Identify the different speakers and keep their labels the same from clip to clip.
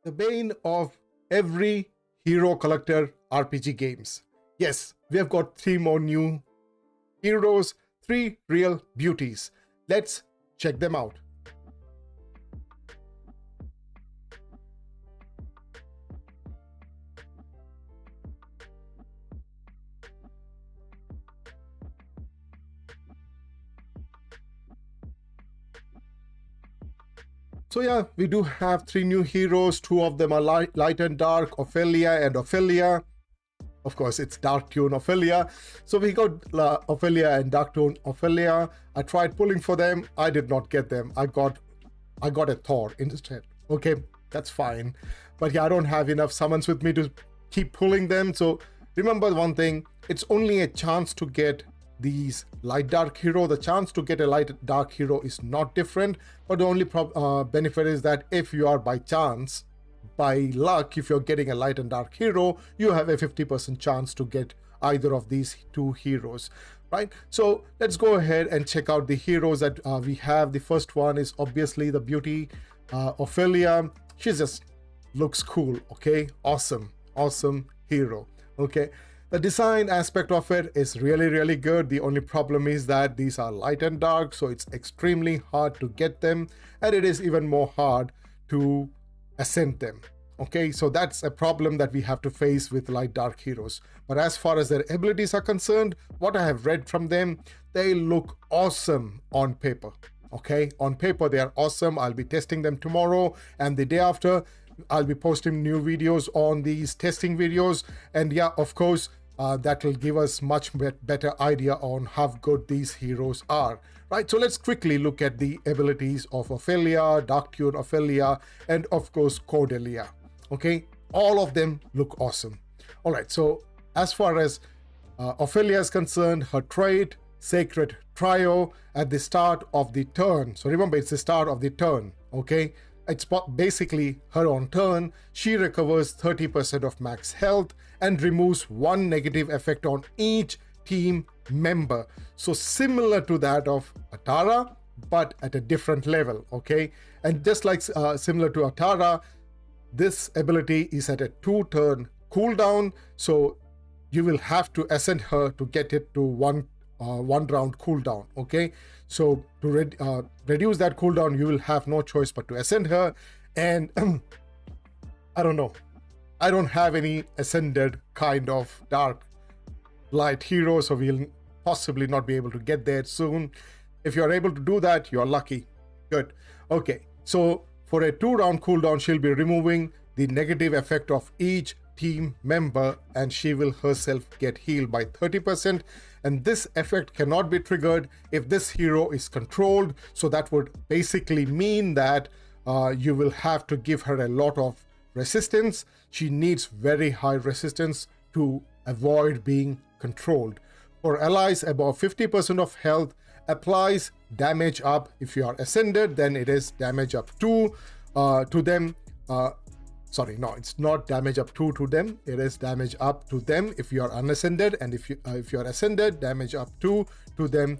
Speaker 1: the bane of every hero collector RPG games. Yes, we have got 3 more new heroes, 3 real beauties. Let's check them out. So yeah, we do have 3 new heroes. 2 of them are light and dark, Ophelia and Ophelia. Of course, it's dark tune Ophelia. So we got Ophelia and dark tune Ophelia. I tried pulling for them. I did not get them. I got a Thor instead. Okay, that's fine. But yeah, I don't have enough summons with me to keep pulling them. So remember one thing, it's only a chance to get these light dark hero. The chance to get a light dark hero is not different, but the only benefit is that if you are by chance, by luck, if you're getting a light and dark hero, you have a 50% chance to get either of these 2 heroes, right? So let's go ahead and check out the heroes that we have. The first one is obviously the beauty, Ophelia. She just looks cool. Okay, awesome hero. Okay, the design aspect of it is really good. The only problem is that these are light and dark, so it's extremely hard to get them, and it is even more hard to ascend them. Okay, so that's a problem that we have to face with light dark heroes. But as far as their abilities are concerned, what I have read from them, they look awesome on paper. Okay, on paper they are awesome. I'll be testing them tomorrow, and the day after I'll be posting new videos on these testing videos. And yeah, of course, that will give us much better idea on how good these heroes are, right? So let's quickly look at the abilities of Ophelia, Dark Tune Ophelia, and of course Cordelia. Okay, all of them look awesome. All right, so as far as Ophelia is concerned, her trait, Sacred Trio, at the start of the turn. So remember, it's the start of the turn. Okay, it's basically her on turn. She recovers 30% of max health and removes 1 negative effect on each team member. So similar to that of Atara, but at a different level. Okay, and just like similar to Atara, this ability is at a 2-turn cooldown. So you will have to ascend her to get it to one round cooldown. Okay, so to reduce that cooldown, you will have no choice but to ascend her. And I don't know, I don't have any ascended kind of dark light hero, so we'll possibly not be able to get there soon. If you're able to do that, you're lucky. Good. Okay, so for a 2-round cooldown, she'll be removing the negative effect of each team member, and she will herself get healed by 30%. And this effect cannot be triggered if this hero is controlled. So that would basically mean that you will have to give her a lot of resistance. She needs very high resistance to avoid being controlled. For allies above 50% of health, applies damage up. If you are ascended, then it is damage up 2 to them. Sorry, no, it's not damage up 2 to them. It is damage up to them if you are unascended, and if you are ascended, damage up 2 to them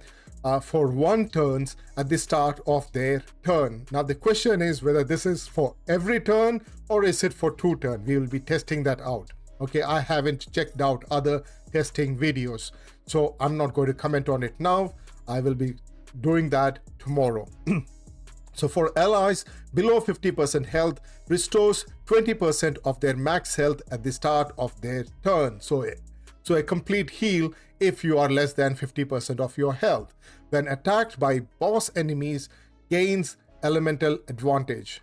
Speaker 1: for 1 turns at the start of their turn. Now the question is whether this is for every turn or is it for 2 turns. We will be testing that out. Okay, I haven't checked out other testing videos, so I'm not going to comment on it now. I will be doing that tomorrow. So for allies below 50% health, restores 20% of their max health at the start of their turn. So a complete heal if you are less than 50% of your health. When attacked by boss enemies, gains elemental advantage.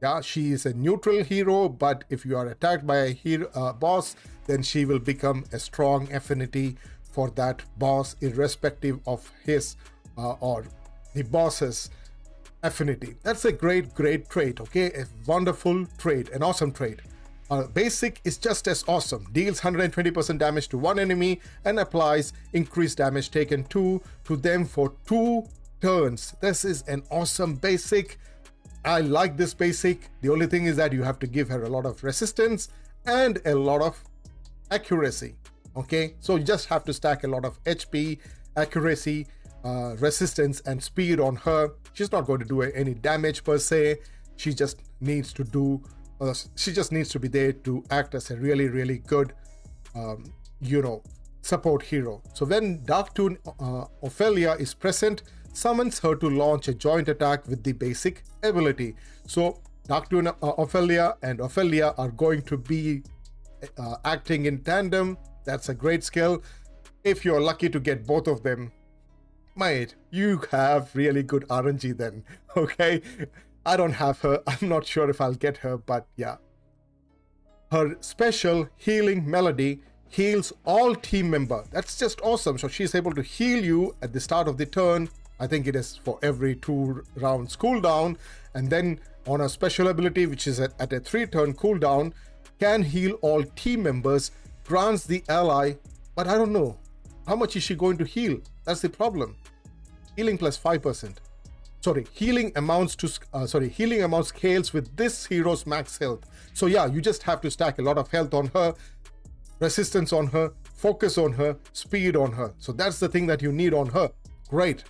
Speaker 1: Yeah, she is a neutral hero, but if you are attacked by a boss, then she will become a strong affinity for that boss, irrespective of his or the boss's affinity. That's a great trait. Okay, a wonderful trait, an awesome trait. Basic is just as awesome. Deals 120% damage to 1 enemy and applies increased damage taken to them for 2 turns. This is an awesome basic. I like this basic. The only thing is that you have to give her a lot of resistance and a lot of accuracy. Okay, so you just have to stack a lot of HP, accuracy, resistance and speed on her. She's not going to do any damage per se. She just needs to do She just needs to be there to act as a really, really good, support hero. So when Dark Toon Ophelia is present, summons her to launch a joint attack with the basic ability. So Dark Toon Ophelia and Ophelia are going to be acting in tandem. That's a great skill. If you're lucky to get both of them, mate, you have really good RNG then, okay? I don't have her. I'm not sure if I'll get her, but yeah. Her special healing melody heals all team member. That's just awesome. So she's able to heal you at the start of the turn. I think it is for every 2 rounds cooldown. And then on a special ability, which is at a 3-turn cooldown, can heal all team members, grants the ally, but I don't know. How much is she going to heal? That's the problem. Healing plus 5%. Healing amounts scales with this hero's max health. So yeah, you just have to stack a lot of health on her, resistance on her, focus on her, speed on her. So that's the thing that you need on her. Great.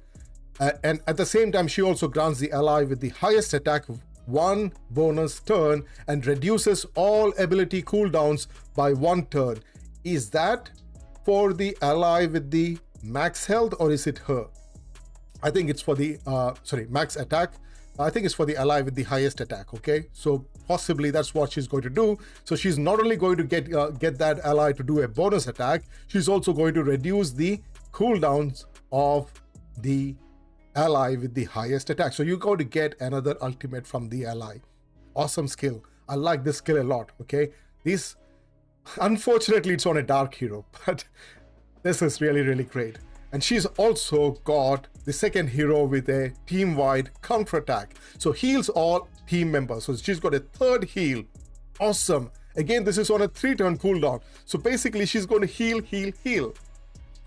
Speaker 1: And at the same time, she also grants the ally with the highest attack 1 bonus turn and reduces all ability cooldowns by 1 turn. Is that for the ally with the max health, or is it her? I think it's for the max attack. I think it's for the ally with the highest attack. Okay, so possibly that's what she's going to do. So she's not only going to get that ally to do a bonus attack, she's also going to reduce the cooldowns of the ally with the highest attack. So you're going to get another ultimate from the ally. Awesome skill. I like this skill a lot. Okay, this, unfortunately, it's on a dark hero, but this is really, really great. And she's also got the second hero with a team-wide counterattack. So heals all team members. So she's got a 3rd heal. Awesome. Again, this is on a 3-turn cooldown. So basically, she's going to heal.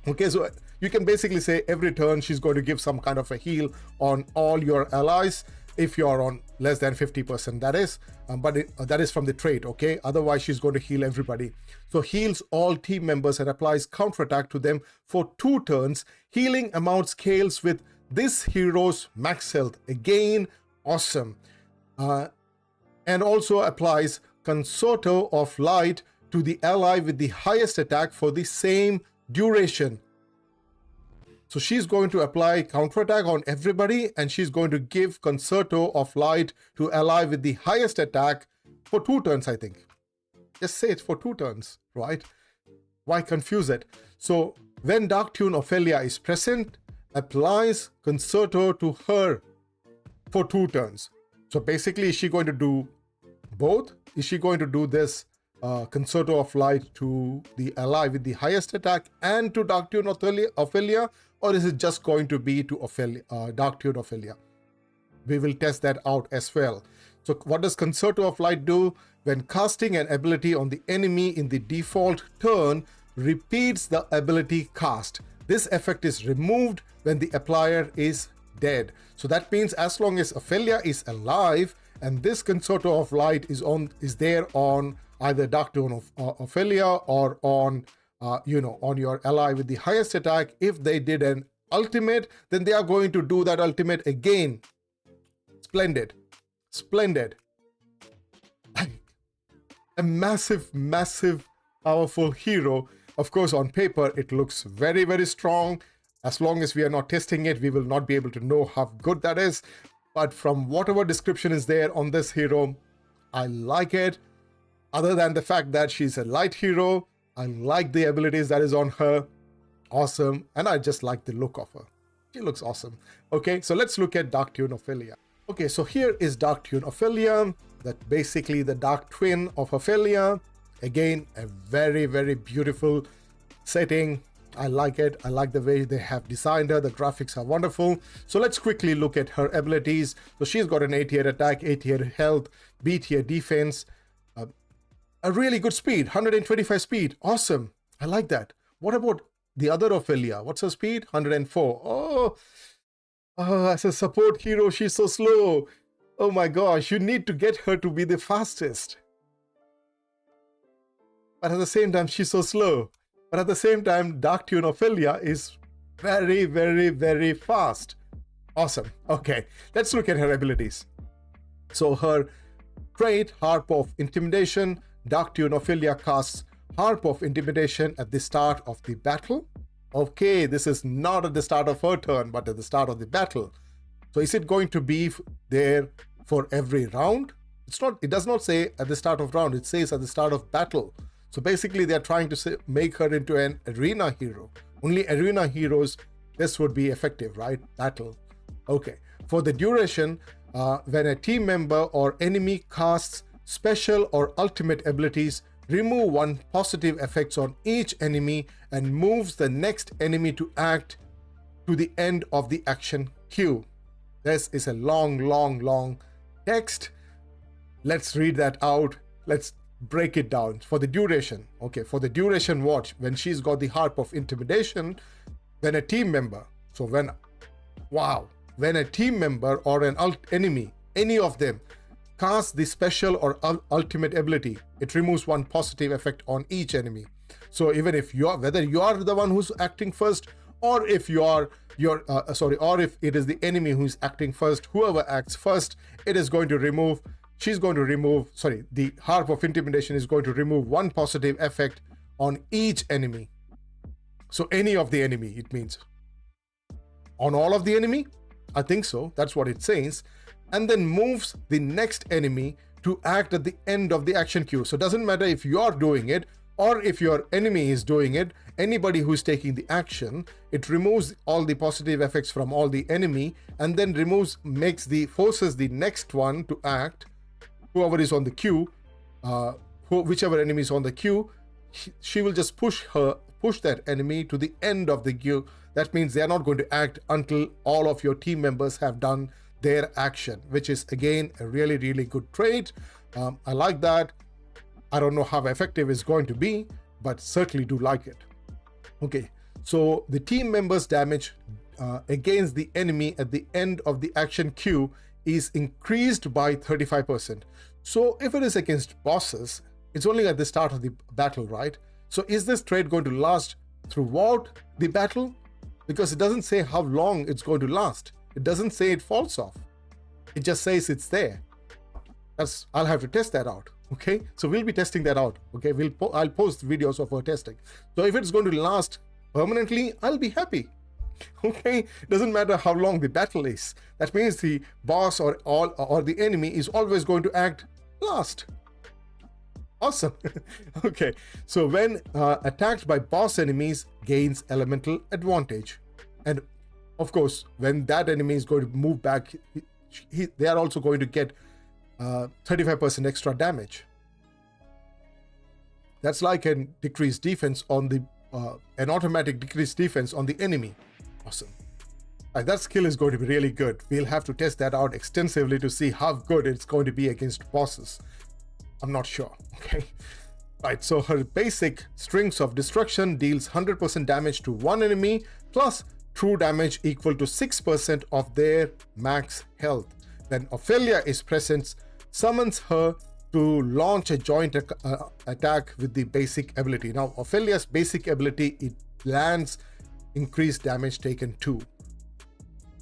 Speaker 1: Okay, so you can basically say every turn she's going to give some kind of a heal on all your allies. If you're on less than 50%, that is, but that is from the trait, okay? Otherwise, she's going to heal everybody. So heals all team members and applies counterattack to them for 2 turns. Healing amount scales with this hero's max health. Again, awesome. And also applies Concerto of Light to the ally with the highest attack for the same duration. So she's going to apply counterattack on everybody, and she's going to give Concerto of Light to ally with the highest attack for 2 turns, I think. Just say it's for 2 turns, right? Why confuse it? So when Dark Toon Ophelia is present, applies Concerto to her for 2 turns. So basically, is she going to do both? Is she going to do this Concerto of Light to the ally with the highest attack and to Dark Toon Ophelia? Or is it just going to be to Dark Toon Ophelia? We will test that out as well. So what does Concerto of Light do? When casting an ability on the enemy in the default turn, repeats the ability cast. This effect is removed when the applier is dead. So that means as long as Ophelia is alive and this Concerto of Light is there on either Dark Toon Ophelia or on on your ally with the highest attack, if they did an ultimate, then they are going to do that ultimate again. Splendid. A massive, powerful hero. Of course, on paper, it looks very, very strong. As long as we are not testing it, we will not be able to know how good that is. But from whatever description is there on this hero, I like it. Other than the fact that she's a light hero, I like the abilities that is on her. Awesome. And I just like the look of her. She looks awesome. Okay, so let's look at Dark Toon Ophelia. Okay, so here is Dark Toon Ophelia. That's basically the dark twin of Ophelia. Again, a very, very beautiful setting. I like it. I like the way they have designed her. The graphics are wonderful. So let's quickly look at her abilities. So she's got an 8-tier attack, 8-tier health, B-tier defense, a really good speed, 125 speed. Awesome. I like that. What about the other Ophelia? What's her speed? 104. Oh, as a support hero, she's so slow. Oh my gosh, you need to get her to be the fastest. But at the same time, she's so slow. But at the same time, Dark Toon Ophelia is very, very, very fast. Awesome. Okay, let's look at her abilities. So her Trait, Harp of Intimidation. Dark Tune Ophelia casts Harp of Intimidation at the start of the battle. Okay, this is not at the start of her turn, but at the start of the battle. So is it going to be there for every round? It's not. It does not say at the start of round. It says at the start of battle. So basically, they're trying to make her into an arena hero. Only arena heroes, this would be effective, right? Battle. Okay. For the duration, when a team member or enemy casts special or ultimate abilities, remove one positive effects on each enemy and moves the next enemy to act to the end of the action queue. This is a long text. Let's read that out. Let's break it down. For the duration, okay, for the duration watch, when she's got the Harp of Intimidation, when a team member, when a team member or an enemy, any of them, casts the special or ultimate ability, it removes one positive effect on each enemy. So even if whether you are the one who's acting first, or if or if it is the enemy who's acting first, whoever acts first, it is going to remove. The Harp of Intimidation is going to remove one positive effect on each enemy. So any of the enemy, it means. On all of the enemy? I think so. That's what it says. And then moves the next enemy to act at the end of the action queue. So it doesn't matter if you are doing it or if your enemy is doing it, anybody who's taking the action, it removes all the positive effects from all the enemy and then forces the next one to act. Whoever is on the queue, whichever enemy is on the queue, she will just push that enemy to the end of the queue. That means they are not going to act until all of your team members have done their action, which is again a really good trait. I like that. I don't know how effective it's going to be, but certainly do like it. Okay, so the team members' damage against the enemy at the end of the action queue is increased by 35%. So if it is against bosses, it's only at the start of the battle, right? So is this trait going to last throughout the battle? Because it doesn't say how long it's going to last. It doesn't say it falls off. It just says it's there. I'll have to test that out. Okay, so we'll be testing that out. Okay, I'll post videos of our testing. So if it's going to last permanently, I'll be happy. Okay, doesn't matter how long the battle is. That means the boss or the enemy is always going to act last. Awesome. Okay, so when attacked by boss enemies, gains elemental advantage. And of course, when that enemy is going to move back, they are also going to get 35% extra damage. That's like a decreased defense on the an automatic decreased defense on the enemy. Awesome. That skill is going to be really good. We'll have to test that out extensively to see how good it's going to be against bosses. I'm not sure. Okay. Right, so her basic Strings of Destruction deals 100% damage to one enemy plus true damage equal to 6% of their max health. When Ophelia is present, summons her to launch a joint attack with the basic ability. Now, Ophelia's basic ability, it lands increased damage taken 2.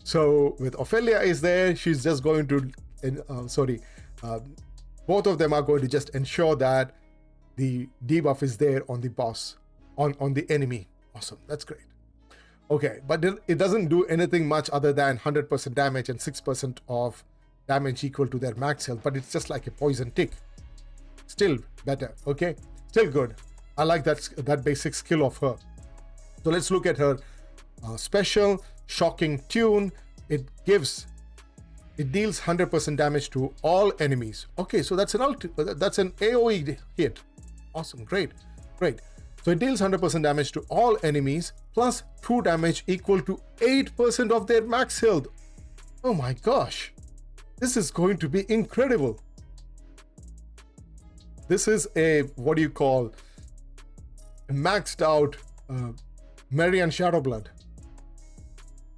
Speaker 1: So with Ophelia is there, she's just going to, both of them are going to just ensure that the debuff is there on the boss, on the enemy. Awesome, that's great. Okay, but it doesn't do anything much other than 100% damage and 6% of damage equal to their max health, but it's just like a poison tick. Still better, okay? Still good. I like that basic skill of her. So let's look at her special Shocking Tune. It deals 100% damage to all enemies. Okay, so that's an AoE hit. Awesome, great. So it deals 100% damage to all enemies plus true damage equal to 8% of their max health. Oh my gosh, this is going to be incredible. This is a maxed out Marian Shadowblood.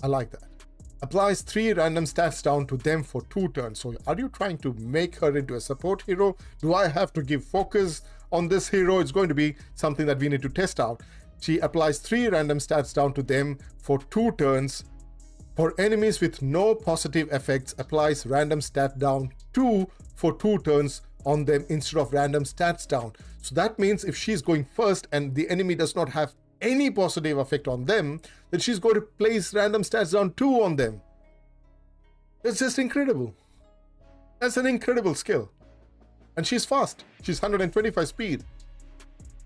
Speaker 1: I like that. Applies 3 random stats down to them for 2 turns. So are you trying to make her into a support hero? Do I have to give focus on this hero? It's going to be something that we need to test out. She applies 3 random stats down to them for 2 turns. For enemies with no positive effects, applies random stat down 2 for 2 turns on them instead of random stats down. So that means if she's going first and the enemy does not have any positive effect on them, then she's going to place random stats down 2 on them. That's just incredible. That's an incredible skill. And she's fast. She's 125 speed.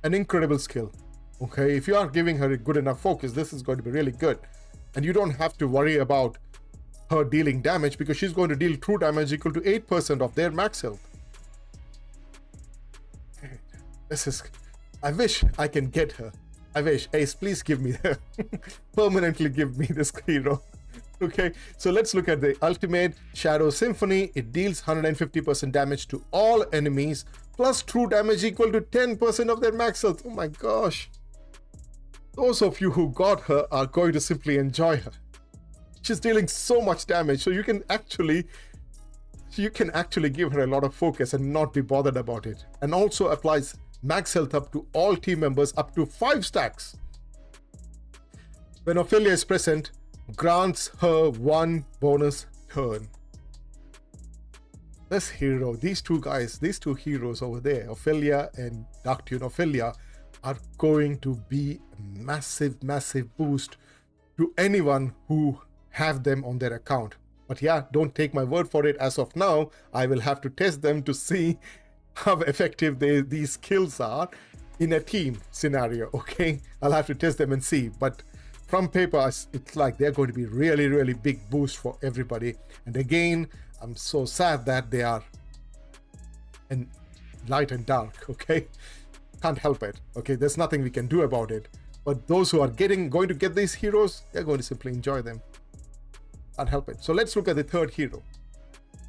Speaker 1: An incredible skill. Okay, if you are giving her a good enough focus, this is going to be really good. And you don't have to worry about her dealing damage because she's going to deal true damage equal to 8% of their max health. This is... I wish I can get her. I wish. Ace, please give me her. Permanently give me this hero. Okay, so let's look at the ultimate Shadow Symphony. It deals 150% damage to all enemies, plus true damage equal to 10% of their max health. Oh my gosh. Those of you who got her are going to simply enjoy her. She's dealing so much damage, so you can actually give her a lot of focus and not be bothered about it. And also applies max health up to all team members up to 5 stacks. When Ophelia is present, grants her 1 bonus turn. This hero, these two heroes over there, Ophelia and Dark Tune Ophelia, are going to be a massive boost to anyone who have them on their account. But yeah, don't take my word for it as of now. I will have to test them to see how effective these skills are in a team scenario, okay? I'll have to test them and see. But from paper, it's like they're going to be really big boost for everybody. And again, I'm so sad that they are in light and dark, okay? Can't help it, okay? There's nothing we can do about it. But those who are going to get these heroes, they're going to simply enjoy them. Can't help it. So let's look at the third hero.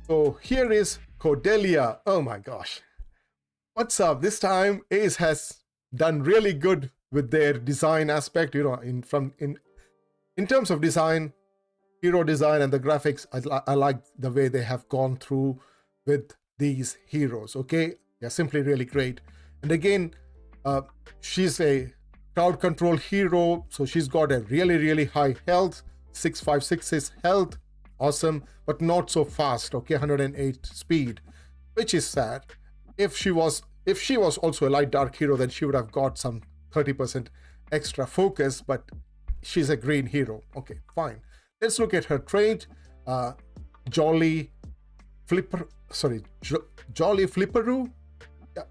Speaker 1: So here is Cordelia. Oh my gosh. What's up? This time Ace has done really good with their design aspect, you know, in terms of design, hero design and the graphics. I like the way they have gone through with these heroes, okay? They're simply really great. And again, she's a crowd control hero, so she's got a really high health, 656 health, awesome, but not so fast, okay? 108 speed, which is sad. If she was also a light dark hero, then she would have got some 30% extra focus, but she's a green hero. Okay, fine. Let's look at her trait. Jolly Flipperoo. Yeah,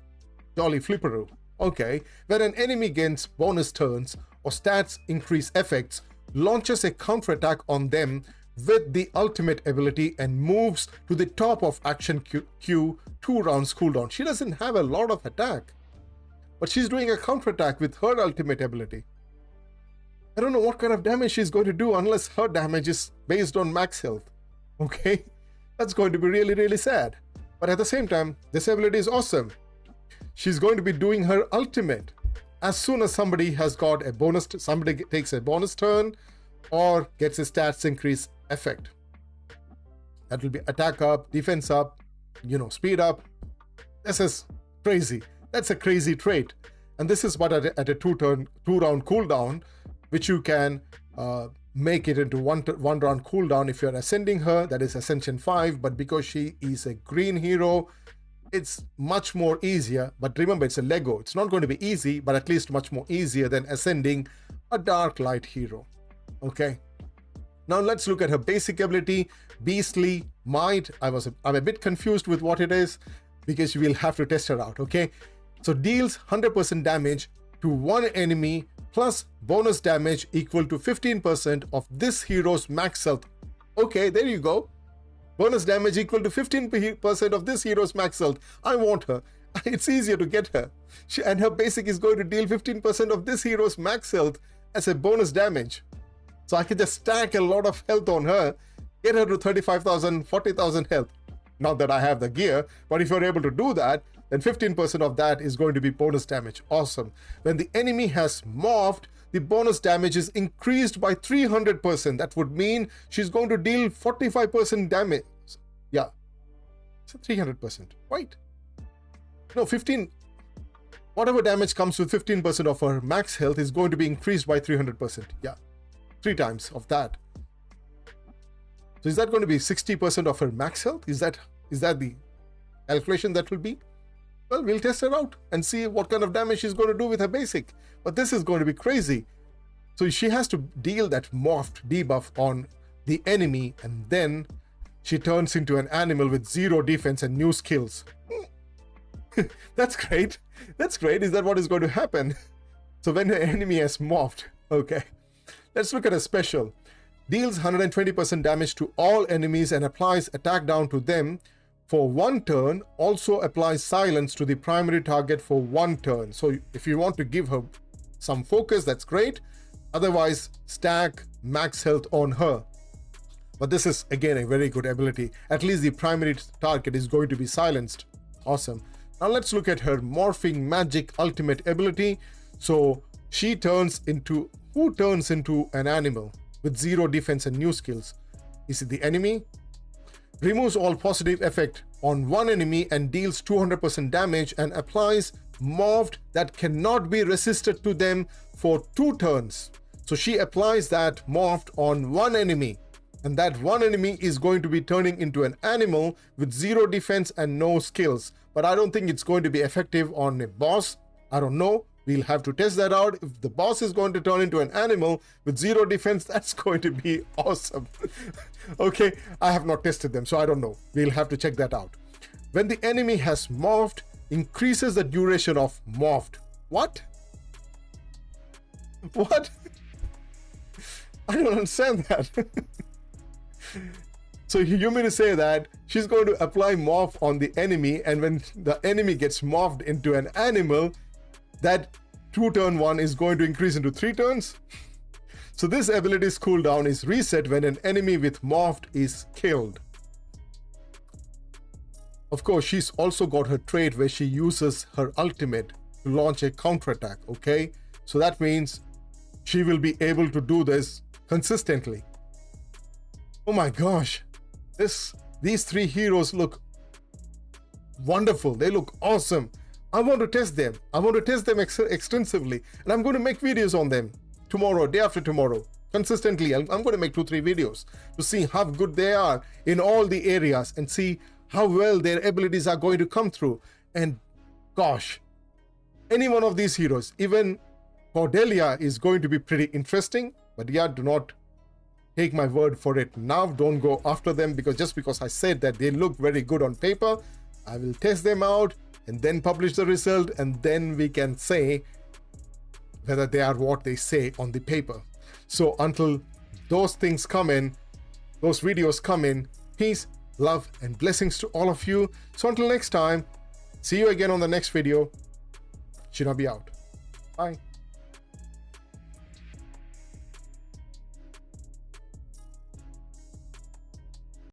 Speaker 1: Jolly Flipperoo. Okay, when an enemy gains bonus turns or stats increase effects, launches a counterattack on them with the ultimate ability and moves to the top of action queue 2 rounds cooldown. She doesn't have a lot of attack, but she's doing a counterattack with her ultimate ability. I don't know what kind of damage she's going to do unless her damage is based on max health. Okay, that's going to be really sad. But at the same time, this ability is awesome. She's going to be doing her ultimate as soon as somebody has got a bonus, somebody takes a bonus turn or gets a stats increase effect. That will be attack up, defense up, you know, speed up. This is crazy. That's a crazy trait. And this is what at a 2-round cooldown, which you can make it into one round cooldown if you're ascending her, that is Ascension 5. But because she is a green hero, it's much more easier. But remember, it's a Lego. It's not going to be easy, but at least much more easier than ascending a dark light hero. Okay. Now let's look at her basic ability, Beastly Might. I'm a bit confused with what it is because you will have to test her out, okay? So deals 100% damage to one enemy plus bonus damage equal to 15% of this hero's max health. Okay, there you go. Bonus damage equal to 15% of this hero's max health. I want her. It's easier to get her. And her basic is going to deal 15% of this hero's max health as a bonus damage. So I can just stack a lot of health on her, get her to 35,000, 40,000 health. Not that I have the gear, but if you're able to do that, then 15% of that is going to be bonus damage. Awesome. When the enemy has morphed, the bonus damage is increased by 300%. That would mean she's going to deal 45% damage. Yeah. So 300%. Right. No, 15. Whatever damage comes with 15% of her max health is going to be increased by 300%. Yeah. 3 times of that. So is that going to be 60% of her max health? Is that the calculation that will be? Well, we'll test her out and see what kind of damage she's going to do with her basic. But this is going to be crazy. So she has to deal that morphed debuff on the enemy, and then she turns into an animal with 0 defense and new skills. That's great. That's great. Is that what is going to happen? So when the enemy has morphed, okay. Let's look at a special. Deals 120% damage to all enemies and applies attack down to them for 1 turn. Also applies silence to the primary target for 1 turn. So if you want to give her some focus, that's great. Otherwise, stack max health on her. But this is again a very good ability. At least the primary target is going to be silenced. Awesome. Now let's look at her morphing magic ultimate ability. So she turns into, who turns into an animal with 0 defense and new skills? Is it the enemy? Removes all positive effect on 1 enemy and deals 200% damage and applies morphed that cannot be resisted to them for 2 turns. So she applies that morphed on 1 enemy, and that 1 enemy is going to be turning into an animal with 0 defense and no skills. But I don't think it's going to be effective on a boss. I don't know. We'll have to test that out. If the boss is going to turn into an animal with 0 defense, that's going to be awesome. Okay, I have not tested them, so I don't know. We'll have to check that out. When the enemy has morphed, increases the duration of morphed. What? What? I don't understand that. So you mean to say that she's going to apply morph on the enemy, and when the enemy gets morphed into an animal, that 2 turn 1 is going to increase into 3 turns? So this ability's cooldown is reset when an enemy with morphed is killed. Of course, she's also got her trait where she uses her ultimate to launch a counterattack, okay? So that means she will be able to do this consistently. Oh my gosh, these 3 heroes look wonderful. They look awesome. I want to test them. I want to test them extensively, and I'm going to make videos on them tomorrow, day after tomorrow, consistently. I'm going to make 2-3 videos to see how good they are in all the areas and see how well their abilities are going to come through. And gosh, any one of these heroes, even Cordelia, is going to be pretty interesting. But yeah, do not take my word for it now. Don't go after them just because I said that they look very good on paper. I will test them out and then publish the result, and then we can say whether they are what they say on the paper. So until those things come in, those videos come in, peace, love, and blessings to all of you. So until next time, see you again on the next video. Shinobi out. Bye.